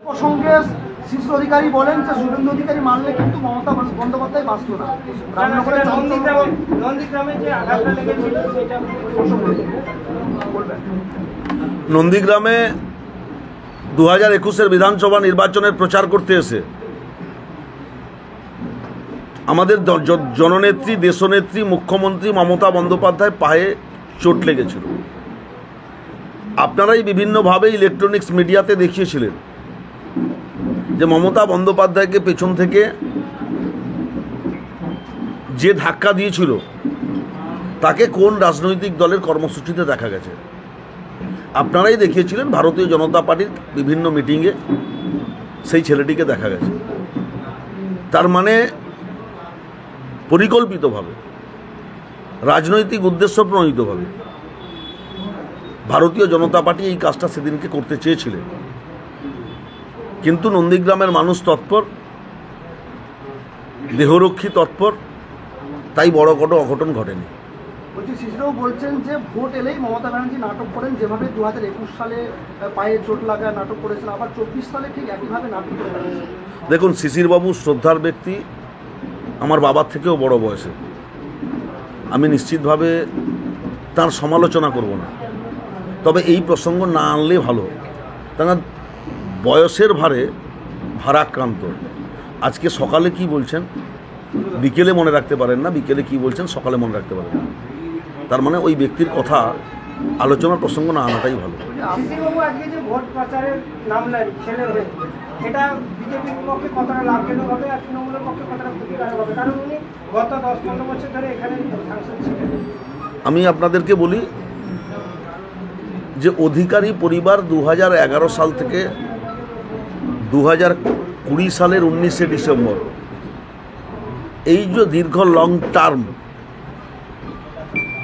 প্রসঙ্গে শিশির অধিকারী বলেন যে শুভেন্দু অধিকারী মানলে কিন্তু মমতা বন্দ্যোপাধ্যায় বাঁচত না। নন্দীগ্রামে 2021-এর বিধানসভা নির্বাচনের প্রচার করতে এসে আমাদের জননেত্রী, দেশনেত্রী, মুখ্যমন্ত্রী মমতা বন্দ্যোপাধ্যায় পায়ে চোট লেগেছিল। আপনারাই বিভিন্নভাবে ইলেকট্রনিক্স মিডিয়াতে দেখিয়েছিলেন যে মমতা বন্দ্যোপাধ্যায়কে পেছন থেকে যে ধাক্কা দিয়েছিল তাকে কোন রাজনৈতিক দলের কর্মসূচিতে দেখা গেছে। আপনারাই দেখিয়েছিলেন ভারতীয় জনতা পার্টির বিভিন্ন মিটিংয়ে সেই ছেলেটিকে দেখা গেছে। তার মানে পরিকল্পিতভাবে, রাজনৈতিক উদ্দেশ্য প্রণোদিতভাবে ভারতীয় জনতা পার্টি এই কাজটা সেদিনকে করতে চেয়েছিলেন, কিন্তু নন্দীগ্রামের মানুষ তৎপর, দেহরক্ষী তৎপর, তাই বড় কোনো অঘটন ঘটেনি। বলছি শিশিরবাবু বলছেন যে ভোট এলেই মমতা ব্যানার্জি নাটক করেন, যেভাবে 2021 সালে পায়ে চোট লাগায় নাটক করেছেন, আবার 24 সালে ঠিক একইভাবে নাটক করে বেড়াচ্ছেন। দেখুন, শিশিরবাবু শ্রদ্ধার ব্যক্তি, আমার বাবার থেকেও বড় বয়সে। আমি নিশ্চিতভাবে তার সমালোচনা করব না, তবে এই প্রসঙ্গ না আনলে ভালো। তারা বয়সের ভারে ভারাক্রান্ত। আজকে সকালে কি বলছেন বিকেলে মনে রাখতে পারেন না, বিকেলে কি বলছেন সকালে মনে রাখতে পারেন না। তার মানে ওই ব্যক্তির কথা আলোচনার প্রসঙ্গ না আনাটাই ভালো। শিশিরবাবু আজকে যে ভোট প্রচারের নামলেন ছেলে হয়ে, এটা বিজেপির পক্ষে কতটা লাভজনক হবে আর তৃণমূলের পক্ষে কতটা ক্ষতিকারক হবে? কারণ উনি গত 10-15 বছর ধরে এখানে সাংসদ ছিলেন। আমি আপনাদেরকে বলি যে অধিকারী পরিবার 2011 সাল থেকে 2020 সালের 19শে ডিসেম্বর, এই যে দীর্ঘ লং টার্ম,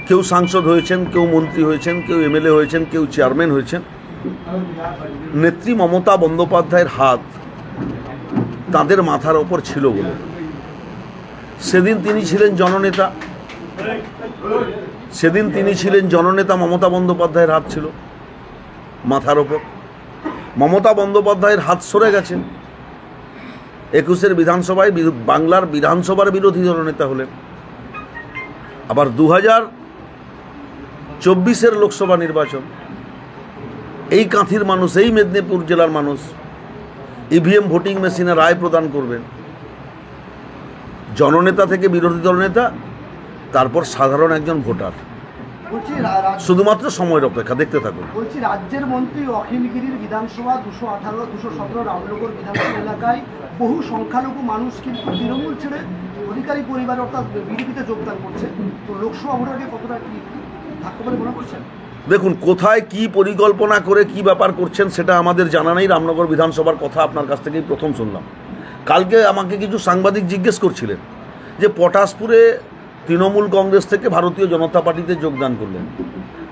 কেউ সাংসদ হয়েছেন, কেউ মন্ত্রী হয়েছেন, কেউ এমএলএ হয়েছেন, কেউ চেয়ারম্যান হয়েছেন, নেত্রী মমতা বন্দ্যোপাধ্যায়ের হাত তাদের মাথার ওপর ছিল বলে। সেদিন তিনি ছিলেন জননেতা, সেদিন তিনি ছিলেন জননেতা, মমতা বন্দ্যোপাধ্যায়ের হাত ছিল মাথার ওপর। মমতা বন্দ্যোপাধ্যায়ের হাত সরে গেছে। 21-এর বিধানসভায় বাংলার বিধানসভার বিরোধী দলনেতা হলেন। আবার 2024-এর লোকসভা নির্বাচন, এই কাঁথির মানুষ, এই মেদিনীপুর জেলার মানুষ ইভিএম ভোটিং মেশিনে রায় প্রদান করবেন। জননেতা থেকে বিরোধী দলনেতা, তারপর সাধারণ একজন ভোটার। শুধুমাত্র সময়ের অপেক্ষা, দেখতে থাকুন। বলছি রাজ্যের মন্ত্রী অখিলগিরির বিধানসভা 218-217 রামনগর বিধানসভা এলাকায় বহু সংখ্যালঘু মানুষ কিন্তু তৃণমূল ছেড়ে অধিকারী পরিবার অর্থাৎ বিজেপিতে যোগদান করছে। তো লোকসভা ভোটারকে কতটা কি ধাক্কা বলে মনে করছেন? দেখুন, কোথায় কি পরিকল্পনা করে কি ব্যাপার করছেন সেটা আমাদের জানা নেই। রামনগর বিধানসভার কথা আপনার কাছ থেকেই প্রথম শুনলাম। কালকে আমাকে কিছু সাংবাদিক জিজ্ঞেস করছিলেন যে পটাশপুরে তৃণমূল কংগ্রেস থেকে ভারতীয় জনতা পার্টিতে যোগদান করলেন।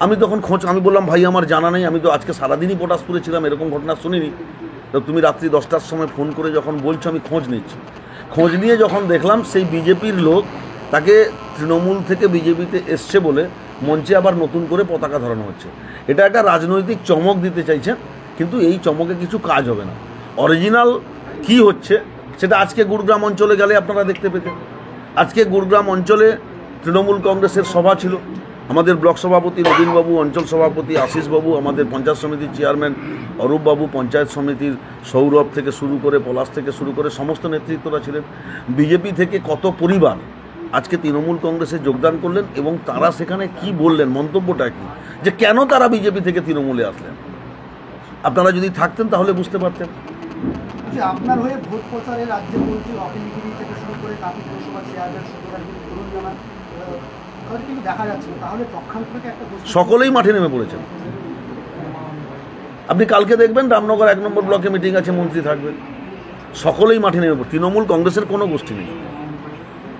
আমি তখন আমি বললাম ভাই আমার জানা নেই, আমি তো আজকে সারাদিনই পটাশপুরে ছিলাম, এরকম ঘটনা শুনিনি। তো তুমি রাত্রি 10টার সময় ফোন করে যখন বলছো, আমি খোঁজ নিচ্ছি। খোঁজ নিয়ে যখন দেখলাম সেই বিজেপির লোক তাকে তৃণমূল থেকে বিজেপিতে এসছে বলে মঞ্চে আবার নতুন করে পতাকা ধরানো হচ্ছে। এটা একটা রাজনৈতিক চমক দিতে চাইছেন, কিন্তু এই চমকে কিছু কাজ হবে না। অরিজিনাল কি হচ্ছে সেটা আজকে গুরুগ্রাম অঞ্চলে গেলে আপনারা দেখতে পেতেন। আজকে গুরুগ্রাম অঞ্চলে তৃণমূল কংগ্রেসের সভা ছিল। আমাদের ব্লক সভাপতি নবীনবাবু, অঞ্চল সভাপতি আশিসবাবু, আমাদের পঞ্চায়েত সমিতির চেয়ারম্যান অরূপবাবু, পঞ্চায়েত সমিতির সৌরভ থেকে শুরু করে পলাশ থেকে শুরু করে সমস্ত নেতৃত্বরা ছিলেন। বিজেপি থেকে কত পরিবার আজকে তৃণমূল কংগ্রেসে যোগদান করলেন এবং তারা সেখানে কি বললেন, মন্তব্যটা কি, যে কেন তারা বিজেপি থেকে তৃণমূলে আসলেন। আপনারা যদি থাকতেন তাহলে বুঝতে পারতেন। আপনার হয়ে ভোট প্রচারে রাজ্যের মন্ত্রী অখিলগিরি থেকে শুরু করে কাপি পৌরসভা চেয়ারম্যান কিন্তু দেখা যাচ্ছে, তাহলে পক্ষান্তরে একটা সকলেই মাঠে নেমে পড়েছেন। আপনি কালকে দেখবেন রামনগর 1 নম্বর ব্লকে মিটিং আছে, মন্ত্রী থাকবেন, সকলেই মাঠে নেমে পড়ে। তৃণমূল কংগ্রেসের কোনো গোষ্ঠী নেই।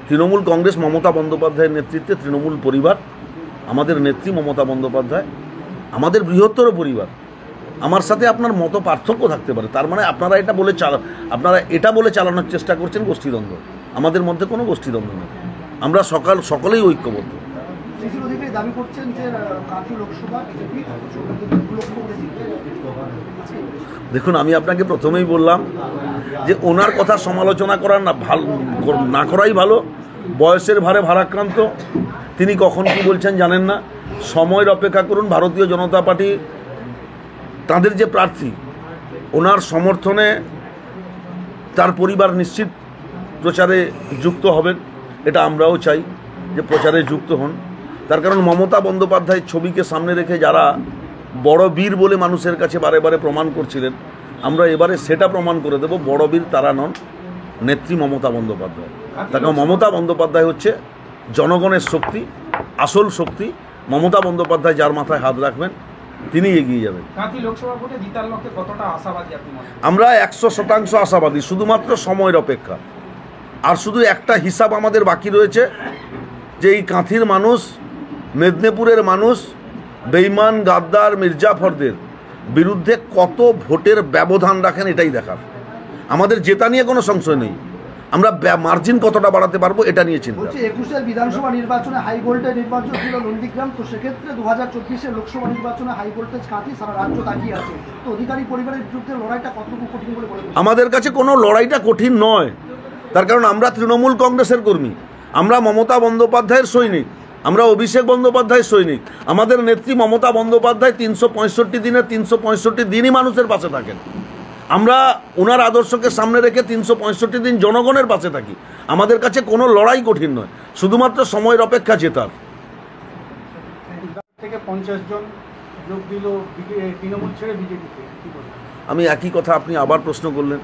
তৃণমূল কংগ্রেস মমতা বন্দ্যোপাধ্যায়ের নেতৃত্বে তৃণমূল পরিবার, আমাদের নেত্রী মমতা বন্দ্যোপাধ্যায়, আমাদের বৃহত্তর পরিবার, আমার সাথে আপনার মত পার্থক্য থাকতে পারে, তার মানে আপনারা এটা বলে চালানোর চেষ্টা করছেন গোষ্ঠীদ্বন্দ্ব। আমাদের মধ্যে কোনো গোষ্ঠীদ্বন্দ্ব নেই, আমরা সকলেই ঐক্যবদ্ধ। শিশির অধিকারী দাবি করছেন যে কাঁথি লোকসভা বিজেপি দেখুন, আমি আপনাকে প্রথমেই বললাম যে ওনার কথা সমালোচনা করার না করাই ভালো। বয়সের ভারে ভারাক্রান্ত, তিনি কখন কি বলছেন জানেন না। সময়ের অপেক্ষা করুন। ভারতীয় জনতা পার্টি তাদের যে প্রার্থী, ওনার সমর্থনে তার পরিবার নিশ্চিত প্রচারে যুক্ত হবেন, এটা আমরাও চাই যে প্রচারে যুক্ত হন। তার কারণ মমতা বন্দ্যোপাধ্যায়ের ছবিকে সামনে রেখে যারা বড় বীর বলে মানুষের কাছে বারে বারে প্রমাণ করছিলেন, আমরা এবারে সেটা প্রমাণ করে দেব বড় বীর তারা নন, নেত্রী মমতা বন্দ্যোপাধ্যায়। তার কারণ মমতা বন্দ্যোপাধ্যায় হচ্ছে জনগণের শক্তি, আসল শক্তি। মমতা বন্দ্যোপাধ্যায় যার মাথায় হাত রাখবেন তিনি এগিয়ে যাবেন। আমরা 100% আশাবাদী, শুধুমাত্র সময়ের অপেক্ষা। আর শুধু একটা হিসাব আমাদের বাকি রয়েছে যে এই কাঁথির মানুষ, মেদিনীপুরের মানুষ বেঈমান গাদ্দার মির্জাফরদের বিরুদ্ধে কত ভোটের ব্যবধান রাখেন, এটাই দেখার। আমাদের জেতা নিয়ে কোনো সংশয় নেই, আমরা মার্জিন কতটা বাড়াতে পারবো এটা নিয়ে চিন্তা। 21-এর বিধানসভা নির্বাচনে হাই ভোল্টেজ নির্বাচন ছিল নন্দীগ্রাম, তো সেক্ষেত্রে 2024-এর লোকসভা নির্বাচনে হাই ভোল্টেজ কাঁথি সারা রাজ্য তাকিয়ে আছে। তো অধিকারী পরিবারের বিরুদ্ধে লড়াইটা কতটুকু কঠিন বলে মনে করছেন? আমাদের কাছে কোনো লড়াইটা কঠিন নয়, তার কারণ আমরা তৃণমূল কংগ্রেসের কর্মী, আমরা মমতা বন্দ্যোপাধ্যায়ের সৈনিক, আমরা অভিষেক বন্দ্যোপাধ্যায়ের সৈনিক। আমাদের নেত্রী মমতা বন্দ্যোপাধ্যায় 365 দিনের 365 দিনই মানুষের পাশে থাকেন। আমরা ওনার আদর্শকে সামনে রেখে 365 দিন জনগণের পাশে থাকি। আমাদের কাছে কোনো লড়াই কঠিন নয়, শুধুমাত্র সময়ের অপেক্ষা জেতার। থেকে 50 জন যোগ দিল তৃণমূল ছেড়ে বিজেপিতে। আমি একই কথা আপনি আবার প্রশ্ন করলেন।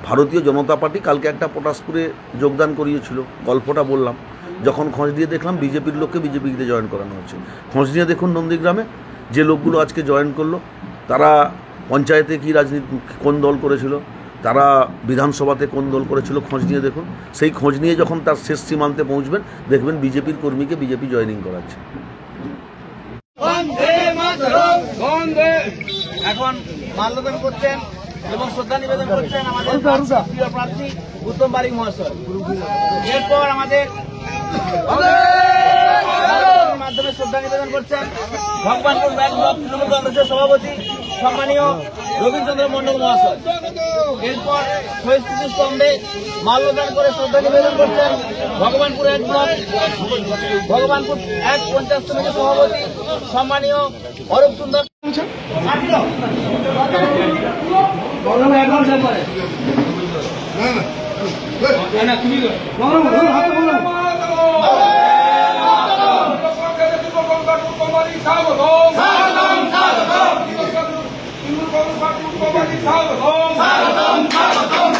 ভারতীয় জনতা পার্টি কালকে একটা পটাশপুরে যোগদান করিয়েছিল, গল্পটা বললাম। যখন খোঁজ দিয়ে দেখলাম বিজেপির লোককে বিজেপিতে জয়েন করানো হচ্ছে। খোঁজ নিয়ে দেখুন নন্দীগ্রামে যে লোকগুলো আজকে জয়েন করলো, তারা পঞ্চায়েতে কী রাজনীতি কোন দল করেছিল, তারা বিধানসভাতে কোন দল করেছিল, খোঁজ নিয়ে দেখুন। সেই খোঁজ নিয়ে যখন তার শেষ সীমান্তে পৌঁছবেন, দেখবেন বিজেপির কর্মীকে বিজেপি জয়েনিং করাচ্ছে। এখন মাল্যদান করছেন এবং শ্রদ্ধা নিবেদন করছেন আমাদের প্রিয় প্রার্থী উত্তম বারিক মহাশয়। এরপর আমাদের মাধ্যমে শ্রদ্ধা নিবেদন করছেন ভগবানপুর ব্যাংক ব্লক তৃণমূল কংগ্রেসের সভাপতি সম্মানীয় রবীন্দ্রচন্দ্র মন্ডল মহাশয়। এরপর শহীদ স্মৃতিস্তম্ভে মাল্যদান করে শ্রদ্ধা নিবেদন করছেন ভগবানপুর 1 ব্লক ভগবানপুর 1 পঞ্চায়েত সমিতির সভাপতি সম্মানীয় অরূপ সুন্দর। স্বাগতম